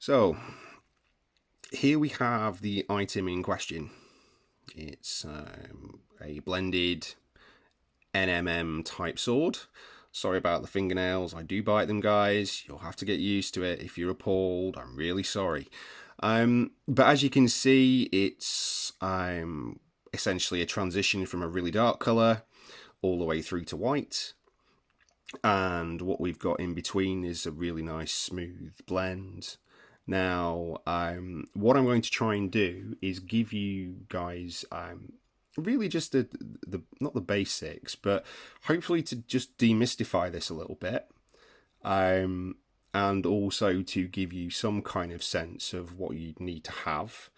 So here we have the item in question. It's a blended NMM type sword. Sorry about the fingernails, I do bite them, guys. You'll have to get used to it. If you're appalled, I'm really sorry. But as you can see, it's essentially a transition from a really dark colour all the way through to white. And what we've got in between is a really nice smooth blend. Now, what I'm going to try and do is give you guys really just the not the basics, but hopefully to just demystify this a little bit, and also to give you some kind of sense of what you need to have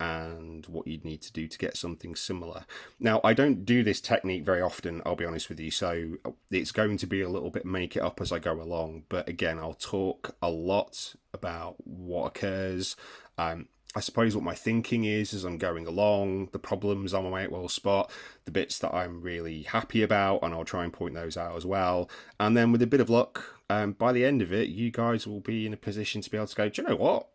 and what you'd need to do to get something similar. Now, I don't do this technique very often, I'll be honest with you, so it's going to be a little bit make it up as I go along, but again, I'll talk a lot about what occurs. I suppose what my thinking is as I'm going along, the problems I might well spot, the bits that I'm really happy about, and I'll try and point those out as well. And then with a bit of luck, by the end of it, you guys will be in a position to be able to go, do you know what?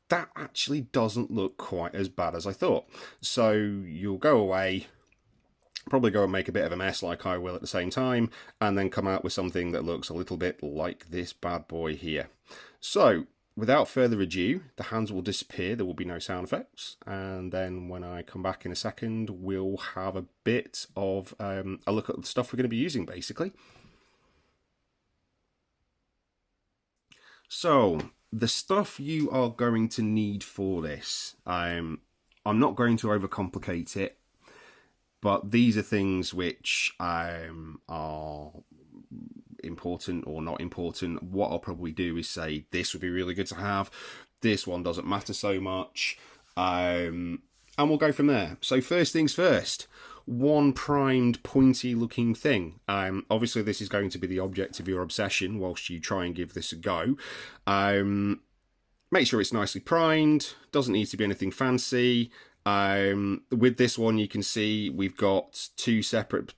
That actually doesn't look quite as bad as I thought. So you'll go away, probably go and make a bit of a mess like I will at the same time, and then come out with something that looks a little bit like this bad boy here. So without further ado, the hands will disappear, there will be no sound effects, and then when I come back in a second, we'll have a bit of a look at the stuff we're going to be using, basically. So the stuff you are going to need for this, I'm not going to overcomplicate it, but these are things which are important or not important. What I'll probably do is say this would be really good to have, this one doesn't matter so much, and we'll go from there. So first things first, one primed pointy looking thing. Obviously this is going to be the object of your obsession whilst you try and give this a go. Make sure it's nicely primed, doesn't need to be anything fancy. With this one you can see we've got two separate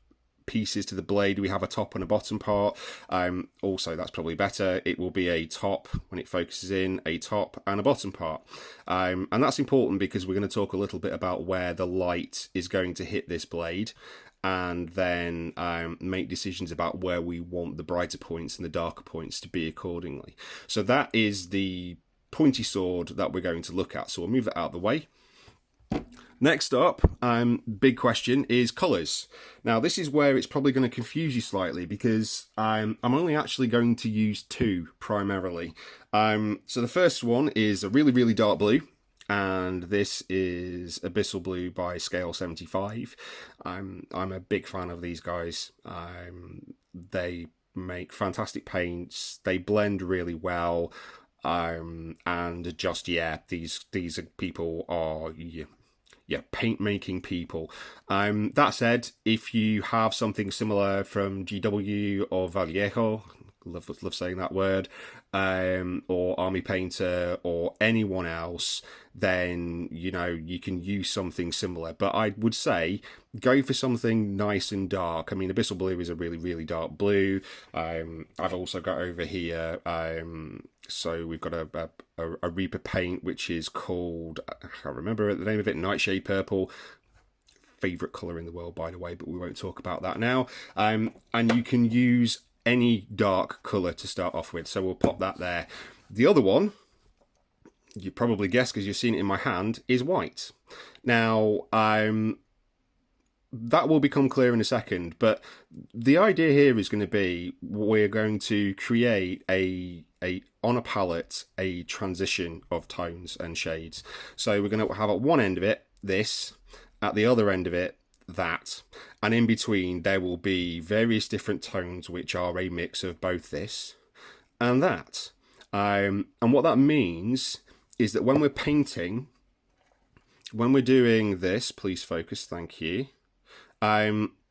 pieces to the blade. We have a top and a bottom part. Also, that's probably better. It will be a top when it focuses in, a top and a bottom part. And that's important because we're going to talk a little bit about where the light is going to hit this blade, and then make decisions about where we want the brighter points and the darker points to be accordingly. So that is the pointy sword that we're going to look at. So we'll move that out of the way. Next up, big question is colours. Now this is where it's probably going to confuse you slightly because I'm only actually going to use two primarily. So the first one is a really, really dark blue, and this is Abyssal Blue by Scale 75. I'm a big fan of these guys. They make fantastic paints, they blend really well, and just, yeah, these people are... Yeah, paint making people. That said, if you have something similar from GW or Vallejo, love saying that word, or Army Painter or anyone else, then you can use something similar. But I would say go for something nice and dark. I mean, Abyssal Blue is a really, really dark blue. I've also got over here, so we've got a Reaper paint which is called, I can't remember the name of it, Nightshade Purple. Favourite colour in the world, by the way, but we won't talk about that now. And you can use any dark colour to start off with, so we'll pop that there. The other one, you probably guessed because you've seen it in my hand, is white. Now, that will become clear in a second, but the idea here is going to be we're going to create on a palette a transition of tones and shades. So we're going to have at one end of it this, at the other end of it that, and in between there will be various different tones which are a mix of both this and that. And what that means is that when we're painting, when we're doing this, please focus, thank you,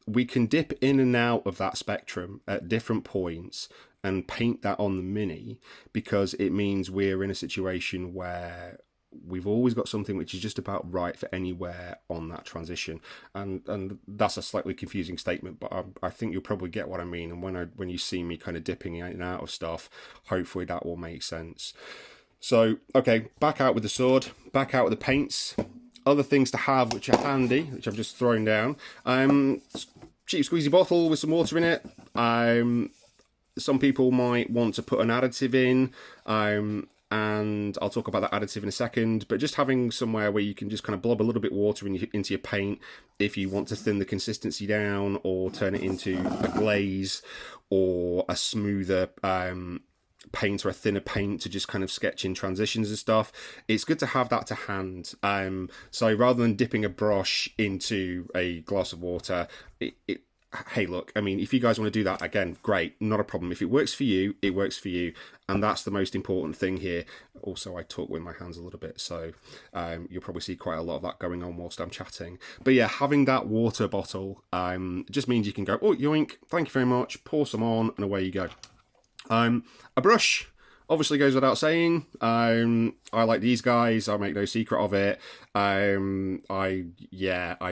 we can dip in and out of that spectrum at different points and paint that on the mini, because it means we're in a situation where we've always got something which is just about right for anywhere on that transition. And that's a slightly confusing statement, but I think you'll probably get what I mean. And when you see me kind of dipping in and out of stuff, hopefully that will make sense. So, okay, back out with the sword, back out with the paints. Other things to have which are handy, which I've just thrown down. Cheap squeezy bottle with some water in it. Some people might want to put an additive in, and I'll talk about that additive in a second, but just having somewhere where you can just kind of blob a little bit of water into your paint if you want to thin the consistency down or turn it into a glaze or a smoother paint or a thinner paint to just kind of sketch in transitions and stuff. It's good to have that to hand. So rather than dipping a brush into a glass of water, hey, look, I mean, if you guys want to do that, again, great, not a problem. If it works for you, it works for you. And that's the most important thing here. Also, I talk with my hands a little bit, so you'll probably see quite a lot of that going on whilst I'm chatting. But yeah, having that water bottle just means you can go, oh, yoink, thank you very much, pour some on, and away you go. A brush obviously goes without saying. I like these guys. I make no secret of it. I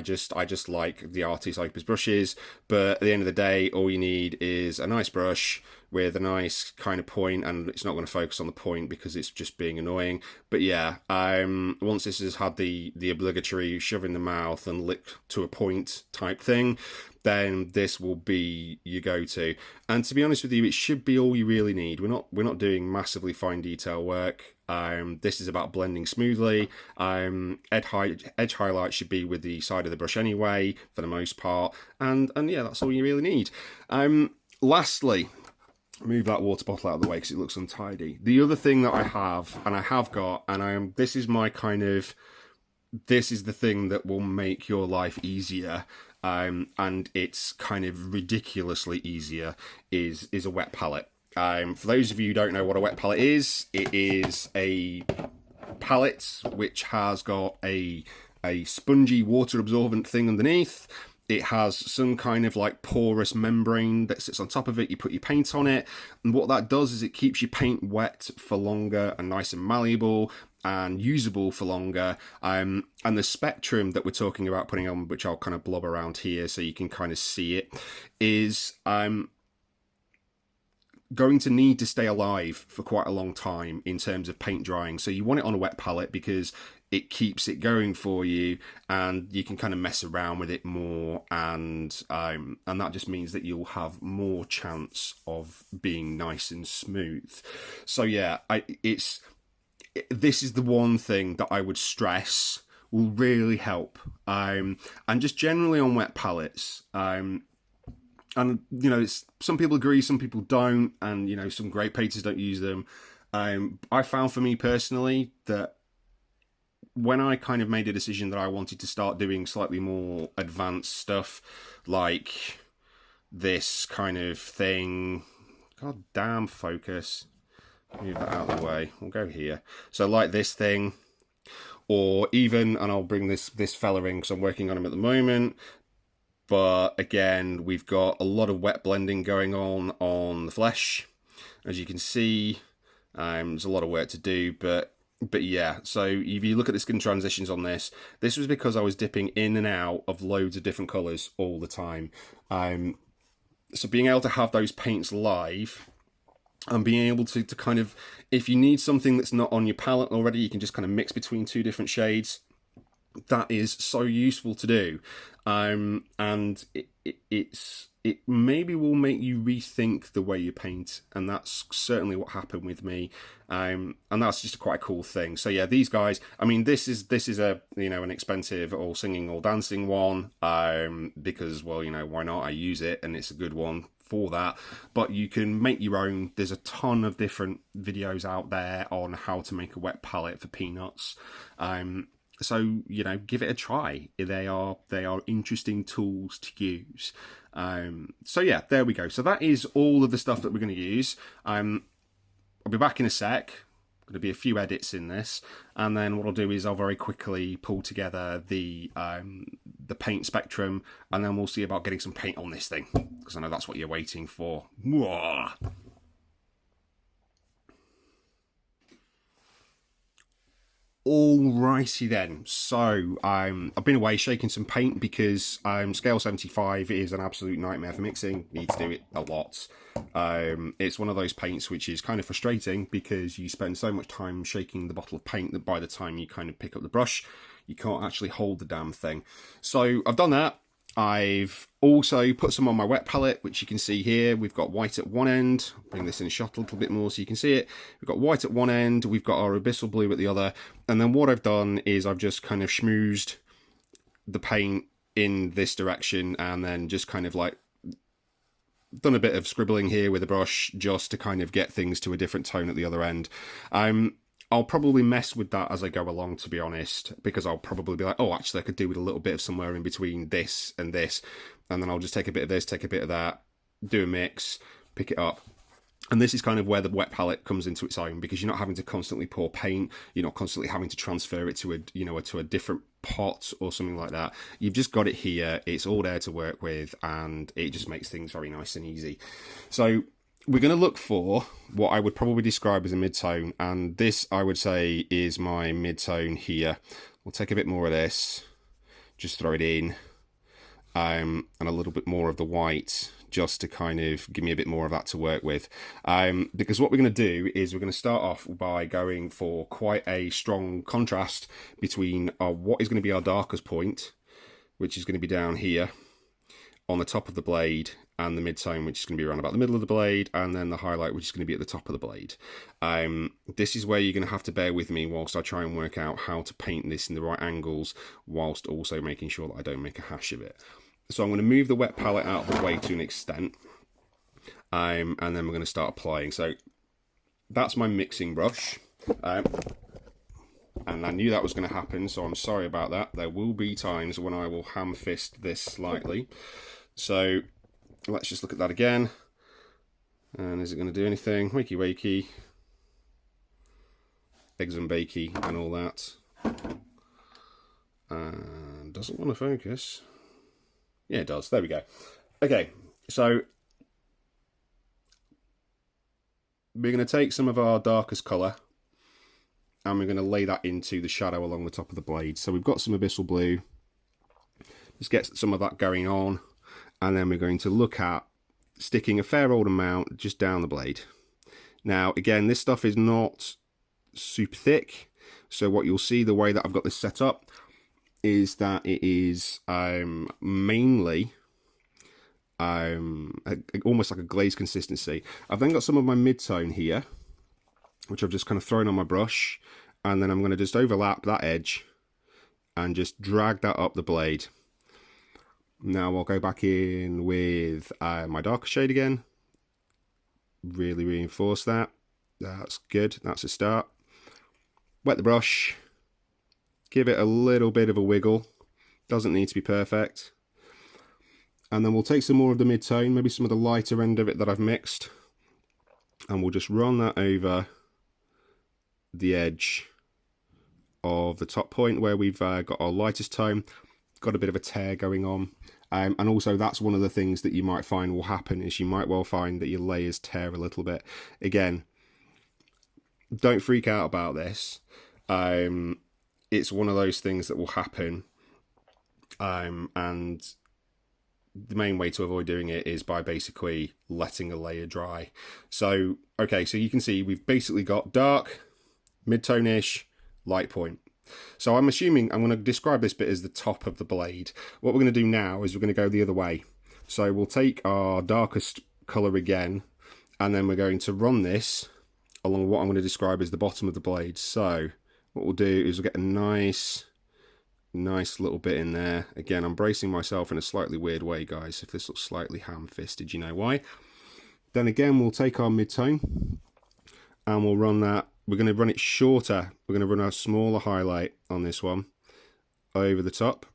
just like the Artie Cypress brushes. But at the end of the day, all you need is a nice brush with a nice kind of point, and it's not going to focus on the point because it's just being annoying. But yeah, once this has had the obligatory shove in the mouth and lick to a point type thing, then this will be your go-to. And to be honest with you, it should be all you really need. We're not doing massively fine detail work. This is about blending smoothly. Edge highlight should be with the side of the brush anyway, for the most part. And yeah, that's all you really need. Lastly, move that water bottle out of the way because it looks untidy. The other thing that I have, and I have got, and this is the thing that will make your life easier, and it's kind of ridiculously easier, is a wet palette. For those of you who don't know what a wet palette is, it is a palette which has got a spongy water absorbent thing underneath. It has some kind of like porous membrane that sits on top of it. You put your paint on it, and what that does is it keeps your paint wet for longer and nice and malleable and usable for longer. And the spectrum that we're talking about putting on, which I'll kind of blob around here so you can kind of see it, is going to need to stay alive for quite a long time in terms of paint drying. So you want it on a wet palette because it keeps it going for you, and you can kind of mess around with it more, and that just means that you'll have more chance of being nice and smooth. So yeah, this is the one thing that I would stress will really help, and just generally on wet palettes. And you know, some people agree, some people don't, and you know, some great painters don't use them. I found for me personally that when I kind of made a decision that I wanted to start doing slightly more advanced stuff, like this kind of thing, god damn, focus, move that out of the way, we'll go here. So like this thing, or even, and I'll bring this fella in because I'm working on him at the moment, but again, we've got a lot of wet blending going on the flesh. As you can see, there's a lot of work to do, but yeah, so if you look at the skin transitions on this was because I was dipping in and out of loads of different colours all the time. So being able to have those paints live and being able to kind of, if you need something that's not on your palette already, you can just kind of mix between two different shades. That is so useful to do. And it maybe will make you rethink the way you paint, and that's certainly what happened with me. And that's just quite a cool thing. So yeah, these guys, I mean, this is a, you know, an expensive all singing all dancing one, because, well, you know, why not? I use it and it's a good one for that. But you can make your own. There's a ton of different videos out there on how to make a wet palette for peanuts. So, you know, give it a try. They are interesting tools to use. So yeah, there we go. So that is all of the stuff that we're going to use. I'll be back in a sec. Going to be a few edits in this, and then what I'll do is I'll very quickly pull together the paint spectrum, and then we'll see about getting some paint on this thing, because I know that's what you're waiting for. Mwah! Alrighty then, so I've been away shaking some paint because scale 75 is an absolute nightmare for mixing. Need to do it a lot. It's one of those paints which is kind of frustrating because you spend so much time shaking the bottle of paint that by the time you kind of pick up the brush, you can't actually hold the damn thing. So I've done that. I've also put some on my wet palette, which you can see here. We've got white at one end. Bring this in shot a little bit more so you can see it. We've got white at one end. We've got our abyssal blue at the other. And then what I've done is I've just kind of schmoozed the paint in this direction and then just kind of like done a bit of scribbling here with a brush just to kind of get things to a different tone at the other end. I'll probably mess with that as I go along, to be honest, because I'll probably be like, oh, actually, I could do with a little bit of somewhere in between this, and then I'll just take a bit of this, take a bit of that, do a mix, pick it up. And this is kind of where the wet palette comes into its own, because you're not having to constantly pour paint, you're not constantly having to transfer it to a different pot or something like that. You've just got it here, it's all there to work with, and it just makes things very nice and easy. So we're going to look for what I would probably describe as a mid-tone, and this, I would say, is my mid-tone here. We'll take a bit more of this, just throw it in, and a little bit more of the white, just to kind of give me a bit more of that to work with. Because what we're going to do is we're going to start off by going for quite a strong contrast between what is going to be our darkest point, which is going to be down here on the top of the blade, and the mid-tone, which is going to be around about the middle of the blade, and then the highlight, which is going to be at the top of the blade. This is where you're going to have to bear with me whilst I try and work out how to paint this in the right angles, whilst also making sure that I don't make a hash of it. So I'm going to move the wet palette out of the way to an extent, and then we're going to start applying. So that's my mixing brush, and I knew that was going to happen, so I'm sorry about that. There will be times when I will ham fist this slightly. So let's just look at that again. And is it going to do anything? Wakey wakey. Eggs and bakey and all that. And doesn't want to focus. Yeah, it does. There we go. Okay, so we're going to take some of our darkest colour and we're going to lay that into the shadow along the top of the blade. So we've got some abyssal blue. Just get some of that going on. And then we're going to look at sticking a fair old amount just down the blade. Now, again, this stuff is not super thick. So what you'll see, the way that I've got this set up, is that it is mainly almost like a glaze consistency. I've then got some of my mid-tone here, which I've just kind of thrown on my brush. And then I'm going to just overlap that edge and just drag that up the blade. Now I'll go back in with my darker shade again. Really reinforce that. That's good. That's a start. Wet the brush. Give it a little bit of a wiggle. Doesn't need to be perfect. And then we'll take some more of the mid-tone, maybe some of the lighter end of it that I've mixed. And we'll just run that over the edge of the top point where we've got our lightest tone. Got a bit of a tear going on. And also that's one of the things that you might find will happen is you might well find that your layers tear a little bit. Again, don't freak out about this. It's one of those things that will happen. And the main way to avoid doing it is by basically letting a layer dry. So, okay, so you can see we've basically got dark, mid-tone-ish, light point. So I'm assuming I'm going to describe this bit as the top of the blade. What we're going to do now is we're going to go the other way. So we'll take our darkest colour again, and then we're going to run this along what I'm going to describe as the bottom of the blade. So what we'll do is we'll get a nice little bit in there. Again, I'm bracing myself in a slightly weird way, guys. If this looks slightly ham-fisted, you know why. Then again, we'll take our mid-tone, and we'll run that. We're going to run it shorter. We're going to run a smaller highlight on this one over the top.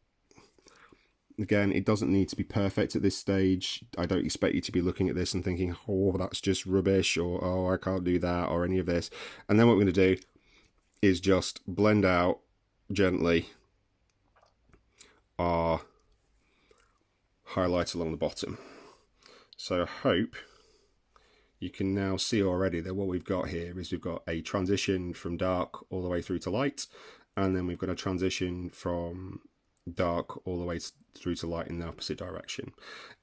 Again, it doesn't need to be perfect at this stage. I don't expect you to be looking at this and thinking, oh, that's just rubbish, or oh, I can't do that, or any of this. And then what we're going to do is just blend out gently our highlight along the bottom. So I hope you can now see already that what we've got here is we've got a transition from dark all the way through to light, and then we've got a transition from dark all the way through to light in the opposite direction.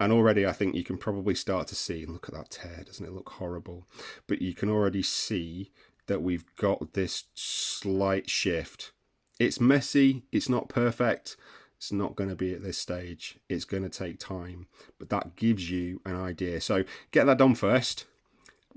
And already I think you can probably start to see, look at that tear, doesn't it look horrible? But you can already see that we've got this slight shift. It's messy, it's not perfect, it's not going to be at this stage, it's going to take time, but that gives you an idea. So get that done first.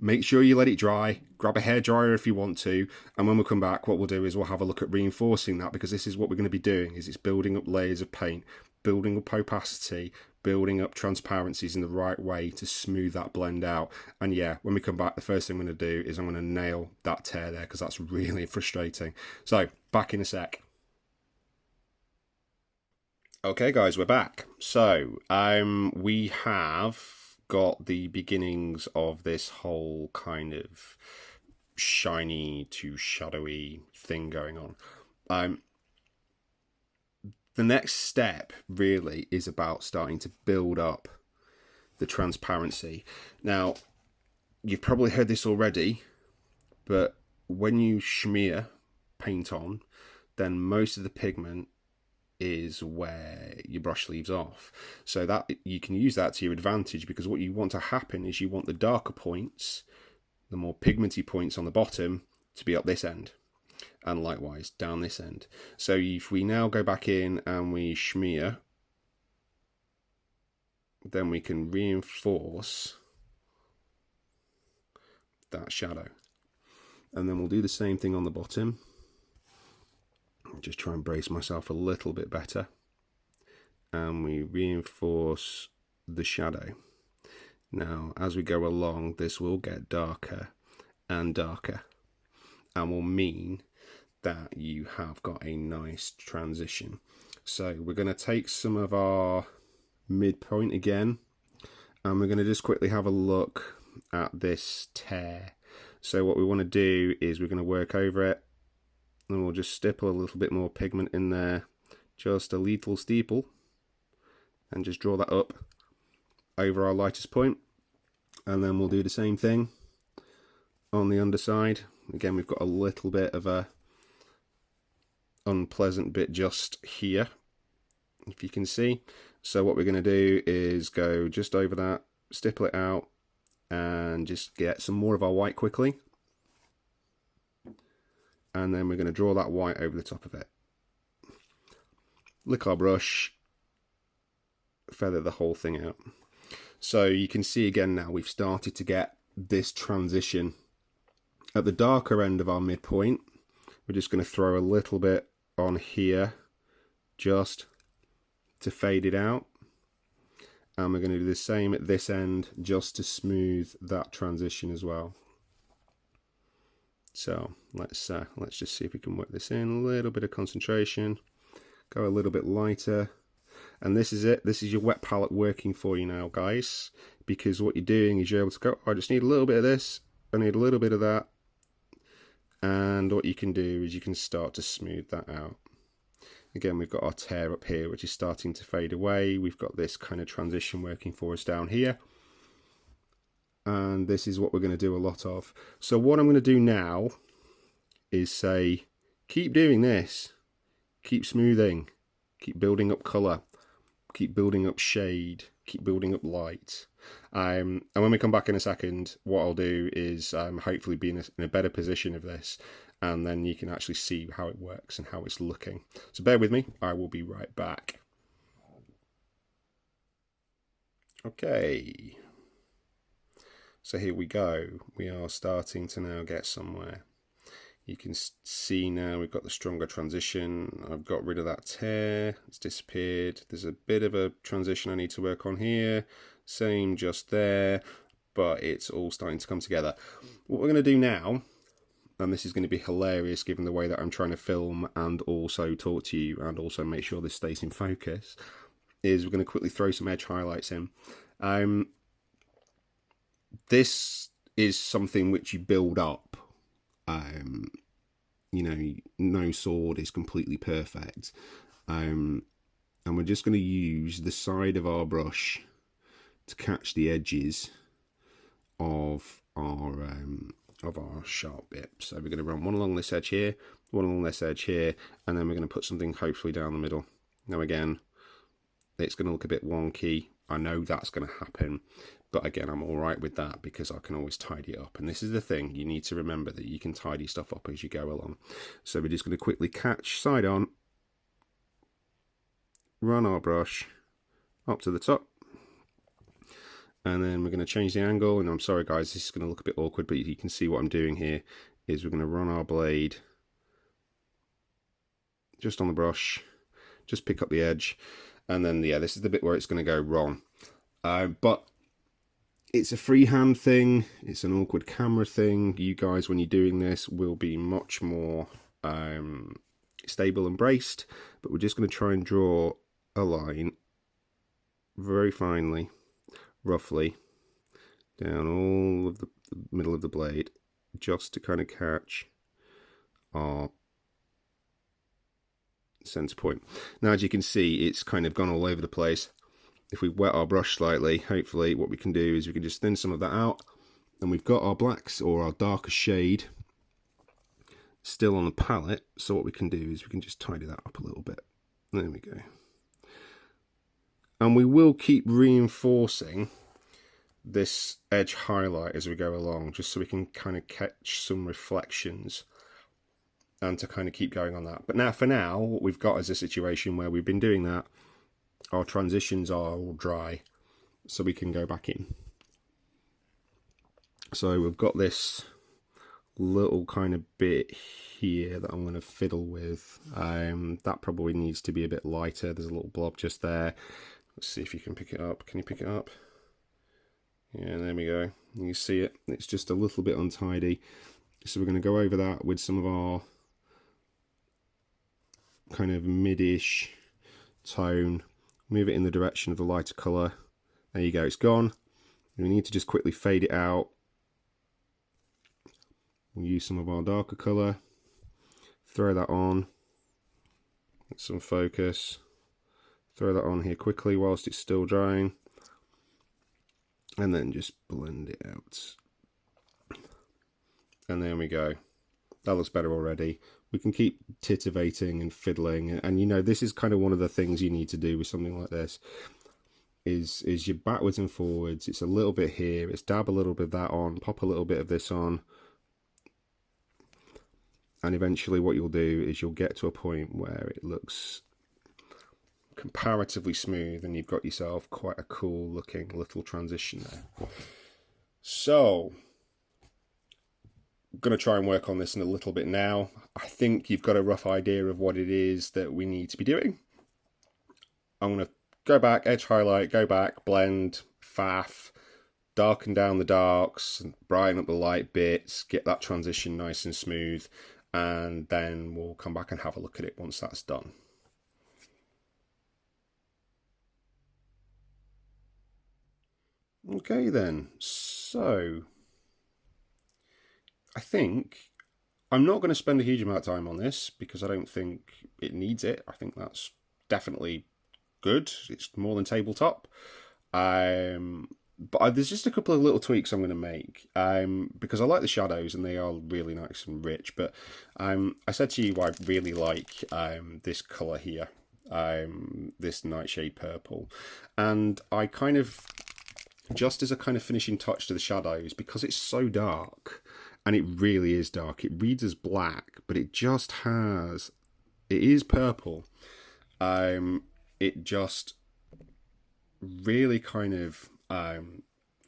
Make sure you let it dry. Grab a hairdryer if you want to. And when we come back, what we'll do is we'll have a look at reinforcing that, because this is what we're going to be doing, is it's building up layers of paint, building up opacity, building up transparencies in the right way to smooth that blend out. And yeah, when we come back, the first thing I'm going to do is I'm going to nail that tear there, because that's really frustrating. So back in a sec. Okay guys, we're back. So we have got the beginnings of this whole kind of shiny to shadowy thing going on. The next step really is about starting to build up the transparency. Now, you've probably heard this already, but when you smear paint on, then most of the pigment is where your brush leaves off. So that you can use that to your advantage, because what you want to happen is you want the darker points, the more pigmenty points on the bottom, to be up this end, and likewise down this end. So if we now go back in and we smear, then we can reinforce that shadow. And then we'll do the same thing on the bottom. Just try and brace myself a little bit better, and we reinforce the shadow. Now as we go along, this will get darker and darker, and will mean that you have got a nice transition. So we're going to take some of our midpoint again, and we're going to just quickly have a look at this tear. So what we want to do is we're going to work over it, and we'll just stipple a little bit more pigment in there, just a little steeple, and just draw that up over our lightest point. And then we'll do the same thing on the underside. Again, we've got a little bit of a unpleasant bit just here, if you can see. So what we're going to do is go just over that, stipple it out, and just get some more of our white quickly. And then we're going to draw that white over the top of it. Lick our brush, feather the whole thing out. So you can see again now we've started to get this transition. At the darker end of our midpoint, we're just going to throw a little bit on here just to fade it out. And we're going to do the same at this end just to smooth that transition as well. So let's just see if we can work this in. A little bit of concentration, go a little bit lighter, and this is it. This is your wet palette working for you now, guys, because what you're doing is you're able to go, I just need a little bit of this, I need a little bit of that, and what you can do is you can start to smooth that out. Again, we've got our tear up here, which is starting to fade away. We've got this kind of transition working for us down here. And this is what we're going to do a lot of. So what I'm going to do now is say, keep doing this, keep smoothing, keep building up color, keep building up shade, keep building up light. And when we come back in a second, what I'll do is hopefully be in a better position of this, and then you can actually see how it works and how it's looking. So bear with me, I will be right back. Okay. So here we go, we are starting to now get somewhere. You can see now we've got the stronger transition. I've got rid of that tear, it's disappeared. There's a bit of a transition I need to work on here, same just there, but it's all starting to come together. What we're going to do now, and this is going to be hilarious given the way that I'm trying to film and also talk to you and also make sure this stays in focus, is we're going to quickly throw some edge highlights in. This is something which you build up. You know, no sword is completely perfect. And we're just going to use the side of our brush to catch the edges of our of our sharp bit. So we're going to run one along this edge here, one along this edge here, and then we're going to put something hopefully down the middle. Now again, it's going to look a bit wonky. I know that's going to happen, but again, I'm all right with that because I can always tidy it up. And this is the thing, you need to remember that you can tidy stuff up as you go along. So we're just going to quickly catch side on, run our brush up to the top, and then we're going to change the angle. And I'm sorry guys, this is going to look a bit awkward, but you can see what I'm doing here is we're going to run our blade just on the brush, just pick up the edge, and then yeah, this is the bit where it's going to go wrong. But it's a freehand thing, it's an awkward camera thing. You guys, when you're doing this, will be much more stable and braced, but we're just going to try and draw a line very finely, roughly, down all of the middle of the blade, just to kind of catch our center point. Now, as you can see, it's kind of gone all over the place. If we wet our brush slightly, hopefully what we can do is we can just thin some of that out, and we've got our blacks or our darker shade still on the palette. So what we can do is we can just tidy that up a little bit. There we go. And we will keep reinforcing this edge highlight as we go along, just so we can kind of catch some reflections and to kind of keep going on that. But now, for now, what we've got is a situation where we've been doing that. Our transitions are all dry, so we can go back in. So we've got this little kind of bit here that I'm going to fiddle with. That probably needs to be a bit lighter. There's a little blob just there. Let's see if you can pick it up. Can you pick it up? Yeah, there we go. You see it. It's just a little bit untidy. So we're going to go over that with some of our kind of mid-ish tone. Move it in the direction of the lighter colour. There you go, it's gone. We need to just quickly fade it out. We'll use some of our darker colour. Throw that on. Get some focus. Throw that on here quickly whilst it's still drying. And then just blend it out. And there we go. That looks better already. We can keep titivating and fiddling, and you know, this is kind of one of the things you need to do with something like this is your backwards and forwards. It's a little bit here, it's dab a little bit of that on, pop a little bit of this on, and eventually what you'll do is you'll get to a point where it looks comparatively smooth and you've got yourself quite a cool looking little transition there. So I'm going to try and work on this in a little bit now. I think you've got a rough idea of what it is that we need to be doing. I'm going to go back, edge highlight, go back, blend, faff, darken down the darks, brighten up the light bits, get that transition nice and smooth, and then we'll come back and have a look at it once that's done. Okay then, so I think I'm not going to spend a huge amount of time on this because I don't think it needs it. I think that's definitely good. It's more than tabletop. But there's just a couple of little tweaks I'm going to make because I like the shadows and they are really nice and rich. But I said to you I really like this colour here, this nightshade purple. And I kind of, just as a kind of finishing touch to the shadows, because it's so dark, and it really is dark, it reads as black, but it just has, it is purple. It just really kind of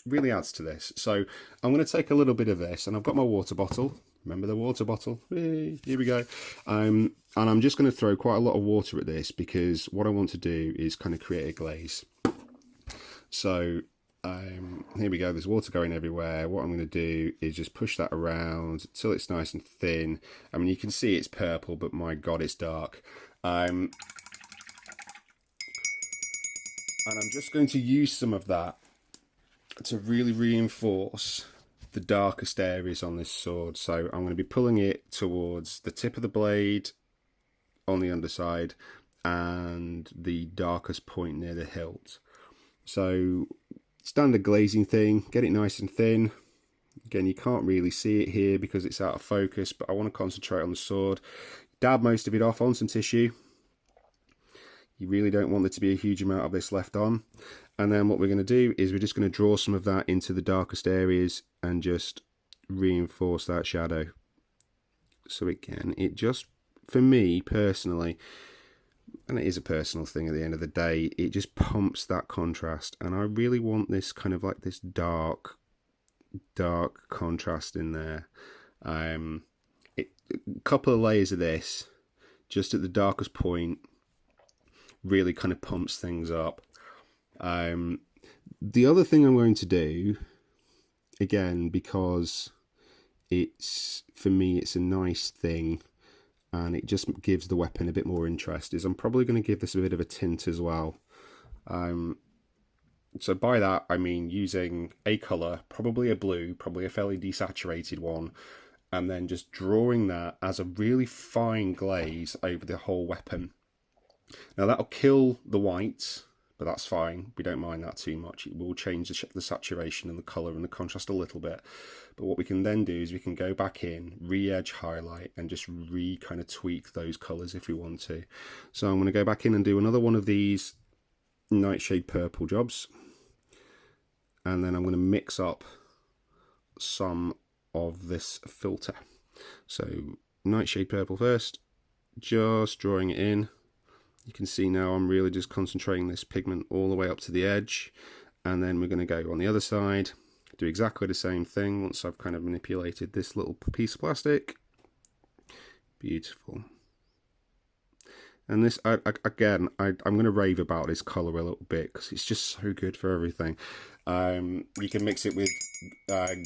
really adds to this. So I'm going to take a little bit of this, and I've got my water bottle. Remember the water bottle? Here we go. And I'm just going to throw quite a lot of water at this because what I want to do is kind of create a glaze. So here we go, there's water going everywhere. What I'm going to do is just push that around till it's nice and thin. I mean, you can see it's purple, but my god, it's dark. And I'm just going to use some of that to really reinforce the darkest areas on this sword. So I'm going to be pulling it towards the tip of the blade on the underside and the darkest point near the hilt. So standard glazing thing, get it nice and thin, Again, you can't really see it here because it's out of focus, but I want to concentrate on the sword. Dab most of it off on some tissue. You really don't want there to be a huge amount of this left on. And then what we're going to do is we're just going to draw some of that into the darkest areas and just reinforce that shadow. So again, it just, for me personally, and it is a personal thing at the end of the day, it just pumps that contrast. And I really want this kind of like this dark contrast in there. A couple of layers of this, just at the darkest point, really kind of pumps things up. The other thing I'm going to do, again, because it's, for me, it's a nice thing and it just gives the weapon a bit more interest, is I'm probably going to give this a bit of a tint as well. So by that I mean using a colour, probably a blue, probably a fairly desaturated one, and then just drawing that as a really fine glaze over the whole weapon. Now that'll kill the whites, but that's fine. We don't mind that too much. It will change the saturation and the colour and the contrast a little bit. But what we can then do is we can go back in, re-edge highlight, and just kind of tweak those colours if we want to. So I'm going to go back in and do another one of these Nightshade Purple jobs. And then I'm going to mix up some of this filter. So Nightshade Purple first, just drawing it in. You can see now I'm really just concentrating this pigment all the way up to the edge, and then we're going to go on the other side, do exactly the same thing once I've kind of manipulated this little piece of plastic. Beautiful. And this, again, I'm going to rave about this colour a little bit because it's just so good for everything. You can mix it with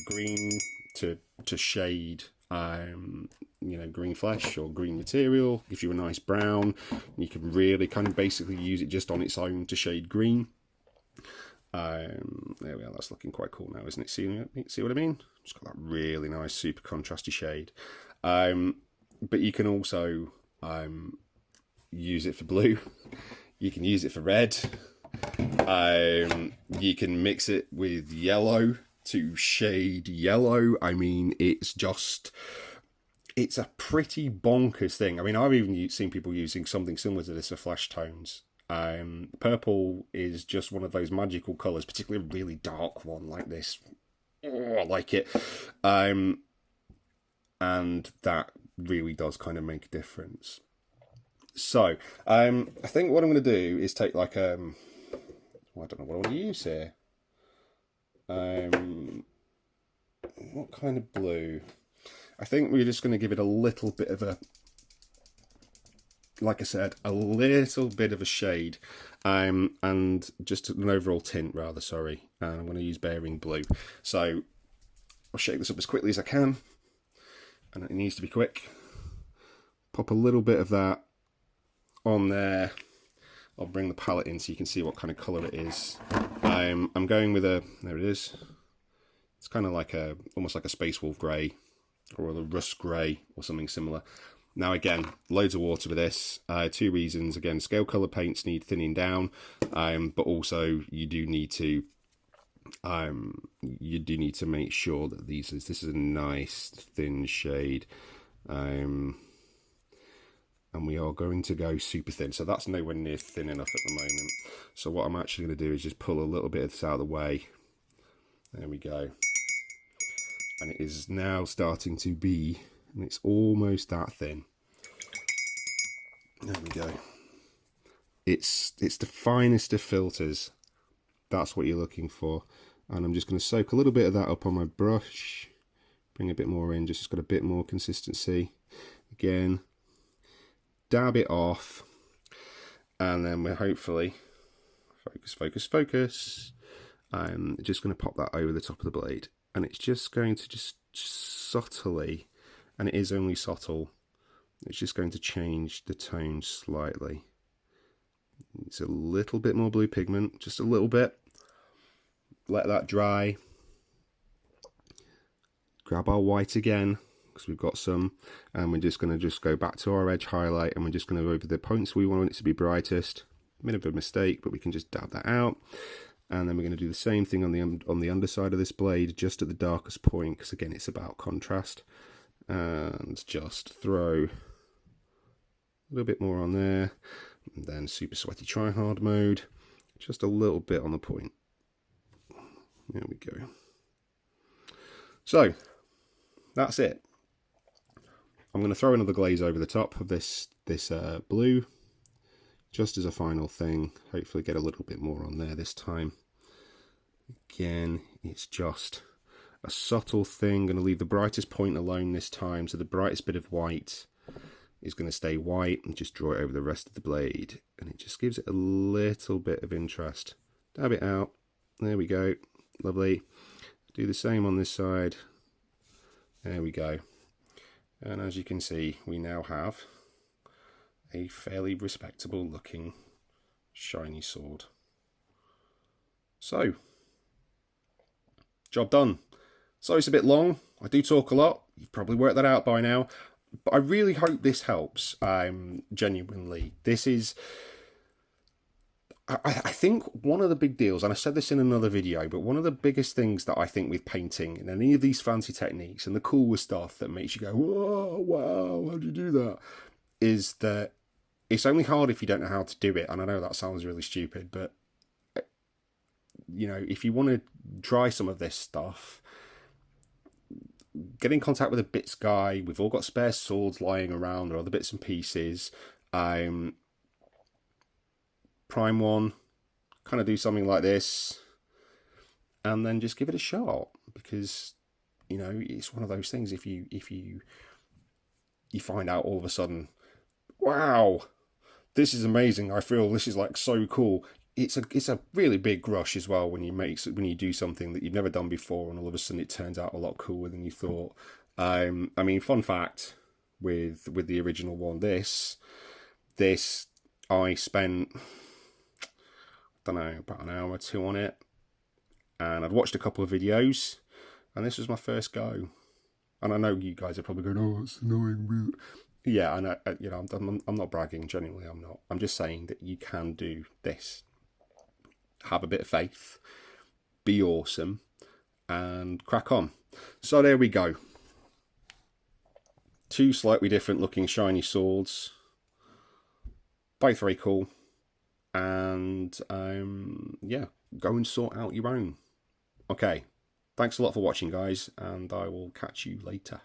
green to shade, you know, green flesh or green material, gives you a nice brown. You can really kind of basically use it just on its own to shade green. There we are, that's looking quite cool now, isn't it? See what I mean? It's got that really nice super contrasty shade. But you can also use it for blue. You can use it for red. You can mix it with yellow to shade yellow. I mean, it's a pretty bonkers thing. I mean, I've even seen people using something similar to this for flesh tones. Purple is just one of those magical colours, particularly a really dark one like this. Oh, I like it. And that really does kind of make a difference. So, I think what I'm going to do is take like I don't know what I want to use here. What kind of blue? I think we're just going to give it a little bit of a, like I said, a little bit of a shade, and just an overall tint rather, sorry. And I'm going to use Bearing Blue. So I'll shake this up as quickly as I can, and it needs to be quick. Pop a little bit of that on there. I'll bring the palette in so you can see what kind of colour it is. I'm going with a, there it is. It's kind of like almost like a Space Wolf grey or a rust grey or something similar. Now again, loads of water with this. Two reasons. Again, scale colour paints need thinning down, but also you do need to make sure that this is a nice thin shade. And we are going to go super thin, so that's nowhere near thin enough at the moment. So what I'm actually going to do is just pull a little bit of this out of the way. There we go. And it is now starting to be, and it's almost that thin. There we go. It's the finest of filters. That's what you're looking for. And I'm just going to soak a little bit of that up on my brush. Bring a bit more in, just got a bit more consistency. Again, dab it off, and then we're hopefully focus. I'm just going to pop that over the top of the blade, and it's just going to just subtly, and it is only subtle, it's just going to change the tone slightly. It's a little bit more blue pigment, just a little bit. Let that dry. Grab our white again, because we've got some, and we're just going to go back to our edge highlight, and we're just going to go over the points we want it to be brightest. Bit of a mistake, but we can just dab that out. And then we're going to do the same thing on the underside of this blade, just at the darkest point, because again it's about contrast. And just throw a little bit more on there, and then super sweaty try hard mode, just a little bit on the point. There we go. So that's it. I'm going to throw another glaze over the top of this blue, just as a final thing. Hopefully get a little bit more on there this time. Again, it's just a subtle thing. Going to leave the brightest point alone this time, so the brightest bit of white is going to stay white, and just draw it over the rest of the blade, and it just gives it a little bit of interest. Dab it out. There we go. Lovely. Do the same on this side. There we go. And as you can see, we now have a fairly respectable looking shiny sword. So, job done. So it's a bit long. I do talk a lot. You've probably worked that out by now. But I really hope this helps. Genuinely. This is... I think one of the big deals, and I said this in another video, but one of the biggest things that I think with painting and any of these fancy techniques and the cooler stuff that makes you go, whoa, wow, how'd you do that? Is that it's only hard if you don't know how to do it. And I know that sounds really stupid, but you know, if you want to try some of this stuff, get in contact with a bits guy. We've all got spare swords lying around or other bits and pieces. Prime one, kind of do something like this, and then just give it a shot, because you know it's one of those things. If you find out all of a sudden, wow, this is amazing. I feel this is like so cool. It's a really big rush as well when you do something that you've never done before, and all of a sudden it turns out a lot cooler than you thought. I mean, fun fact with the original one, this I spent, I don't know, about an hour or two on it, and I'd watched a couple of videos, and this was my first go. And I know you guys are probably going, oh, it's annoying. Yeah, and you know, I'm not bragging. Genuinely, I'm not. I'm just saying that you can do this. Have a bit of faith, be awesome, and crack on. So there we go. Two slightly different looking shiny swords. Both very cool. And yeah, go and sort out your own. Okay, thanks a lot for watching, guys, and I will catch you later.